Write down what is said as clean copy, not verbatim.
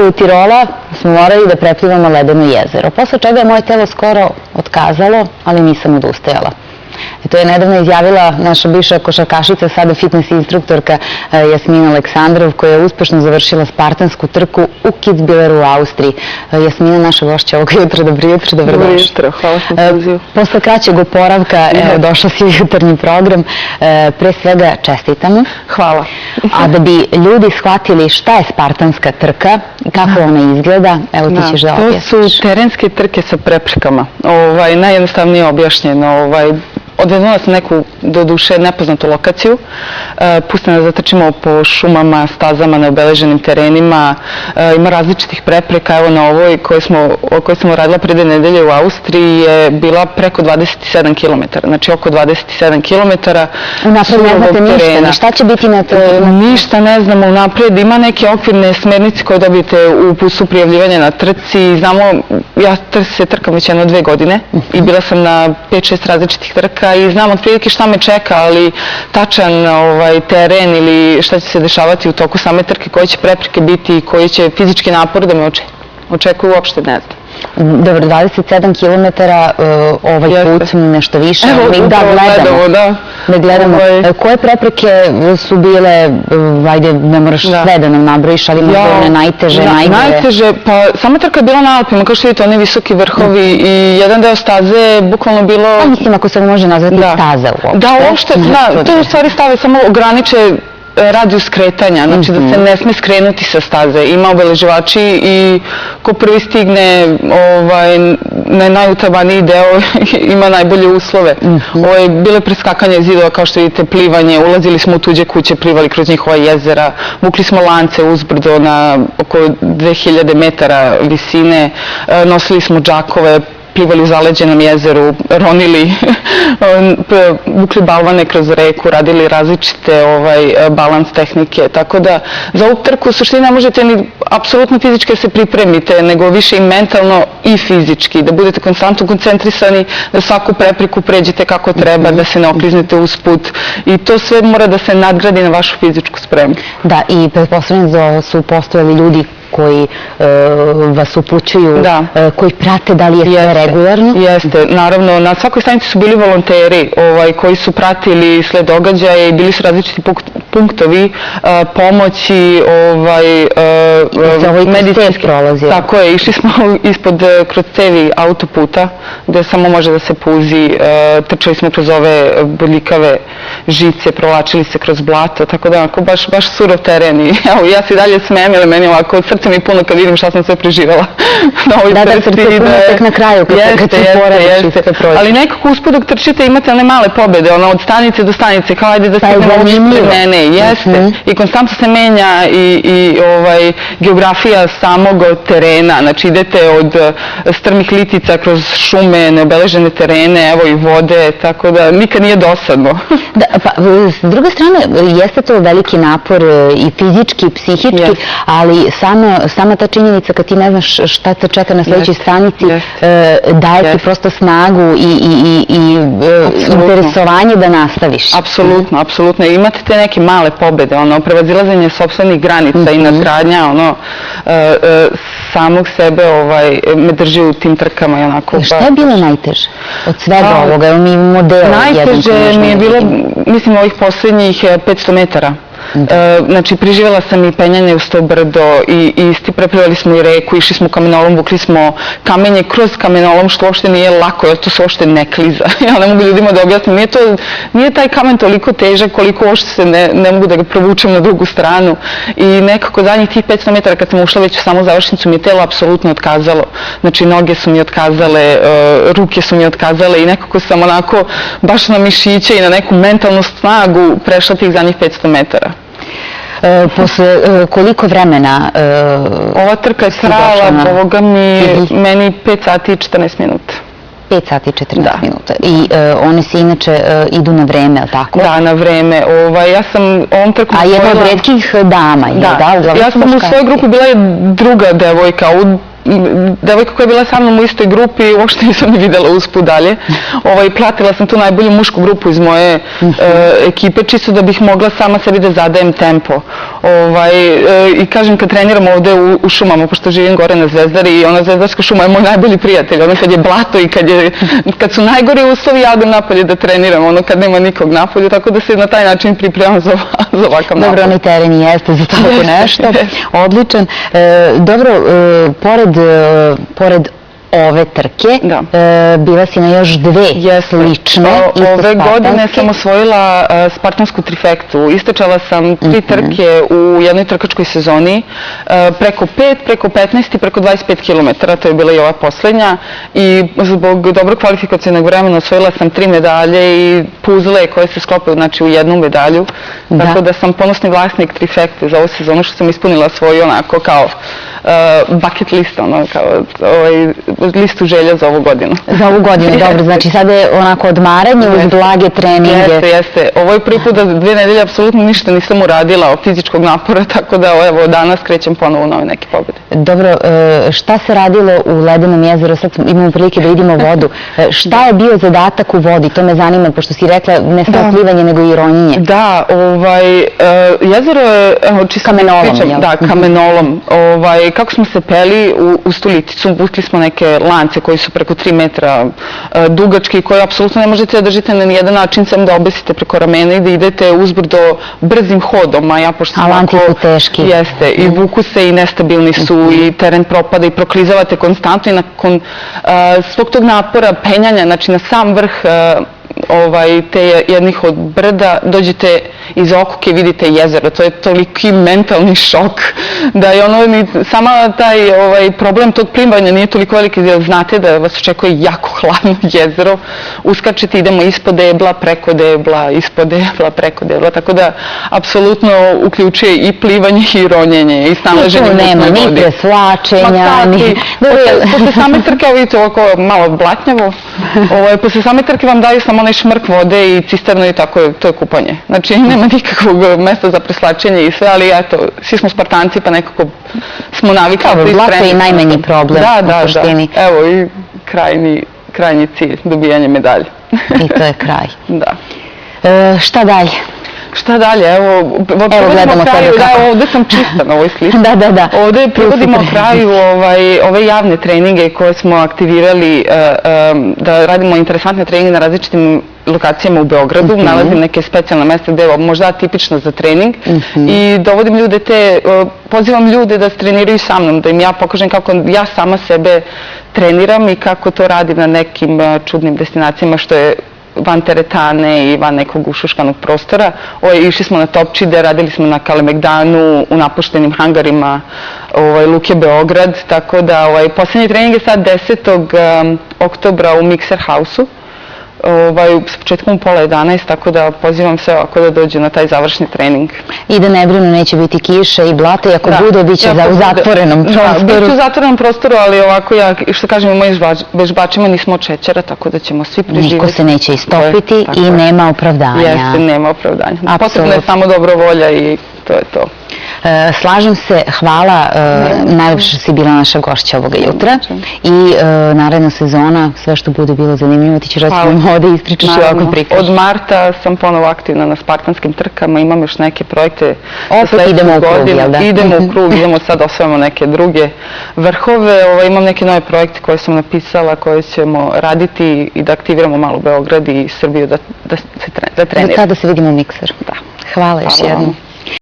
U Tirola smo morali da preplivamo ledeno jezero, posle čega je moje telo skoro otkazalo, ali nisam odustajala. I to je nedavno izjavila naša bivša košarkašica, sada fitness instruktorka Jasmina Aleksandrov, koja je uspešno završila spartansku trku u Kitzbühelu u Austriji. Jasmina, naša gošća ovog jutra, dobro jutro, dobrodošla. Dobro jutro, hvala na pozivu. Posle kraćeg oporavka, došla si u jutarnji program. Pre svega čestitamo. Hvala. A da bi ljudi shvatili šta je spartanska trka, kako ona izgleda, evo ti ćeš da objasniš. To su terenske trke sa preprekama. Najjednostavnije objašnjeno. Odvedemo nas na neku, do duše, nepoznatu lokaciju. Puste nas da trčimo po šumama, stazama, neobeleženim terenima. Ima različitih prepreka. Evo na ovoj koju smo radila pre 2 nedelje u Austriji je bila preko 27 km. Znači oko 27 km. Unapred ne znate ništa, šta će biti na to? Ništa ne znamo unapred. Ima neke okvirne smernice koje dobijete u uputstvu prijavljivanja na trci. Znamo, ja se trkam već 1-2 godine i bila sam na 5-6 različitih trka i znam otprilike šta me čeka, ali tačan teren ili šta će se dešavati u toku same trke, koje će prepreke biti i koji će fizički napor da me očekuju, uopšte ne znam. Dobro, 27 km, ovaj put nešto više. Evo, da gledamo. Koje prepreke su bile, ajde, ne moraš sve da nam nabrojiš, ali možda one najteže, najgore? Najteže, pa sama trka je bila na Alpima, kao što vidite, oni visoki vrhovi i jedan deo staze je bukvalno bilo... Pa mislim, ako se može nazvati staza uopšte. Da, uopšte, to u stvari stave samo ograniče radijus skretanja, znači da se ne sme skrenuti sa staze. Ima obeleživači i ko prvi stigne na najutabaniji deo ima najbolje uslove. Ovo je bilo preskakanje zidova, kao što vidite, plivanje, ulazili smo u tuđe kuće, plivali kroz njihova jezera, vukli smo lance uzbrdo na oko 2000 metara visine, nosili smo džakove, plivali u zaleđenom jezeru, ronili, vukli balvane kroz reku, radili različite balans tehnike, tako da za ovu trku u suštini ne možete ni apsolutno fizički da se pripremite, nego više i mentalno i fizički, da budete konstantno koncentrisani, da svaku prepreku pređete kako treba, da se ne okliznete usput i to sve mora da se nadgradi na vašu fizičku spremu. Da, i pretpostavljam da su postojali ljudi koji vas upućuju, koji prate da li je sve regularno? Jeste, naravno, na svakoj stanici su bili volonteri koji su pratili sled događaja i bili su različiti punktovi pomoći, medicinski prolazi. Tako je, išli smo kroz cevi autoputa gde samo može da se puzi, trčali smo kroz ove bodljikave žice, provlačili se kroz blato, tako da baš surov teren i ja se i dalje smijem, jer meni ovako srce mi puno kad vidim šta sam sve preživala na ovoj trci. Da, srce puno tek na kraju kad se poraviš i sve prođe. Ali nekako usput dok trčite imate one male pobede, od stanice do stanice, kao ajde da stignemo ovdje pred mene. Jeste. I konstantno se menja i geografija samog terena, znači idete od strmih litica kroz šume, neobeležene terene, evo i vode, tako da nikad nije dosadno. S druge strane, jeste to veliki napor i fizički, i psihički, ali sama ta činjenica kad ti ne znaš šta te čeka na sledećoj stranici daje ti prosto snagu i interesovanje da nastaviš. Apsolutno, apsolutno. Imate te neke male pobede, prevazilazanje sopstvenih granica i nadgradnja samog sebe me drži u tim trkama. Šta je bilo najteže od svega ovoga? Evo mi model. Najteže mi je bilo, mislim, ovih poslednjih 500 metara. Znači, priživjela sam i penjanje u sto brdo i preplivali smo i reku, išli smo kamenolom, vukli smo kamenje kroz kamenolom, što uopšte nije lako, jer to se uopšte ne kliza. Ja ne mogu ljudima da objasnim, nije taj kamen toliko težak koliko uopšte se ne mogu da ga provučem na drugu stranu. I nekako zadnjih tih 500 metara kad sam ušla već u samu završnicu mi je telo apsolutno otkazalo. Znači, noge su mi otkazale, ruke su mi otkazale i nekako sam onako baš na mišiće i na neku mentalnu snagu prešla tih zadnjih 500 metara. Posle koliko vremena? Ova trka je trajala, meni 5 sati i 14 minuta. 5 sati i 14 minuta. I one se inače idu na vreme, ali tako? Da, na vreme. Ja sam ovom trku... A jedna od retkih dama je, da? Ja sam u svojoj grupi bila druga devojka. U devojka koja je bila sa mnom u istoj grupi, uopšte nisam ni videla usput dalje. Pratila sam tu najbolju mušku grupu iz moje ekipe, čisto da bih mogla sama sebi da zadajem tempo. I kažem, kad treniram ovde u šumama, pošto živim gore na Zvezdari, i ona Zvezdarska šuma je moj najbolji prijatelj. Ono kad je blato i kad su najgori uslovi, ja idem napolje da treniram, ono kad nema nikog napolje, tako da se na taj način pripremam za ovakav napolje. Dobro, onaj teren i jeste za tako nešto. Odličan. Dobro, pored ove trke, bila si na još dve slične, isto Ove godine sam osvojila spartansku trifektu. Istrčala sam 3 trke u jednoj trkačkoj sezoni, preko 5, preko 15 i preko 25 km, to je bila i ova poslednja. I zbog dobrog kvalifikacijnog vremena osvojila sam 3 medalje i puzle koje se sklope u jednu medalju. Tako da sam ponosni vlasnik trifekte za ovu sezonu, što sam ispunila svoju onako kao bucket list, kao listu želja za ovu godinu. Za ovu godinu, dobro. Znači sada je onako odmaranje uz blage treninge. Jeste. Ovo je prvi put da 2 nedelje apsolutno ništa nisam uradila od fizičkog napora, tako da evo danas krećem ponovo nove neke pobjede. Dobro, šta se radilo u Ledenom jezeru? Sad imamo prilike da vidimo vodu. Šta je bio zadatak u vodi? To me zanima, pošto si rekla ne samo plivanje, nego i ronjenje. Da, jezero je čisto... Kamenolom, jel? Da, kamenolom. Kako smo se peli uz tu liticu, vukli smo neke lance koji su preko 3 metra dugački i koje apsolutno ne možete da držite na nijedan način, sem da obesite preko ramena i da idete uzbrdo brzim hodom, a ja pošto sam lanci su teški. Jeste, i vuku se i nestabilni su i teren propada i proklizavate konstantno i nakon svog tog napora, penjanja, znači na sam vrh te jednih od brda, dođete iz okuke i vidite jezero. To je toliki mentalni šok da je sama taj problem tog plivanja nije toliko veliki, jer znate da vas očekuje jako hladno jezero. Uskačete, idemo ispod debla, preko debla, ispod debla, preko debla, tako da apsolutno uključuje i plivanje i ronjenje i snalaženje u mutnoj vodi. Nema ni presvlačenja, ni... Posle same trke, vidite ovako malo blatnjavo, posle same trke vam daju samo onaj šmrk vode i cisternu i tako, to je kupanje. Znači, nema nikakvog mesta za preslačenje i sve, ali eto, svi smo Spartanci pa nekako smo navikli. Kao, blato je i najmanji problem u suštini. Da. Evo i krajnji cilj, dobijanje medalje. I to je kraj. Da. Šta dalje? Šta dalje? Evo gledamo sebe kako. Da, ovde sam čista na ovoj slici. Da. Ovde privodimo kraju ove javne treninge koje smo aktivirali, da radimo interesantne treninge na različitim lokacijama u Beogradu. Nalazim neke specijalne mesta gde je možda atipično za trening i dovodim ljude pozivam ljude da treniraju sa mnom, da im ja pokažem kako ja sama sebe treniram i kako to radim na nekim čudnim destinacijama, što je van teretane i van nekog ušuškanog prostora. Išli smo na Topčide, radili smo na Kalemegdanu, u napuštenim hangarima Luke Beograd, tako da poslednji trening je sad 10. oktobra u Mixer House-u, s početkom u 10:30, tako da pozivam sve ovako da dođe na taj završni trening. I da ne brinu, neće biti kiše i blata i ako bude, bit će u zatvorenom prostoru. Da, bit će u zatvorenom prostoru, ali ovako, što kažem, mojim vežbačima nismo od šećera, tako da ćemo svi preživjeti. Niko se neće istopiti i nema opravdanja. Jeste, nema opravdanja. Potrebna je samo dobra volja i to je to. Slažem se, hvala, najlepše si bila naša gošća ovoga jutra i naredna sezona, sve što bude bilo zanimljivo, ti ćeš reći nam ovde i istričaš i ovako prikažeš. Od marta sam ponovo aktivna na spartanskim trkama, imam još neke projekte. Opet idemo u krug, jel da? Idemo u krug, idemo sad osvajamo neke druge vrhove, imam neke nove projekte koje sam napisala, koje ćemo raditi i da aktiviramo malo Beograd i Srbiju da treniramo. Kada se vidimo u Mikseru. Da. Hvala još jednom.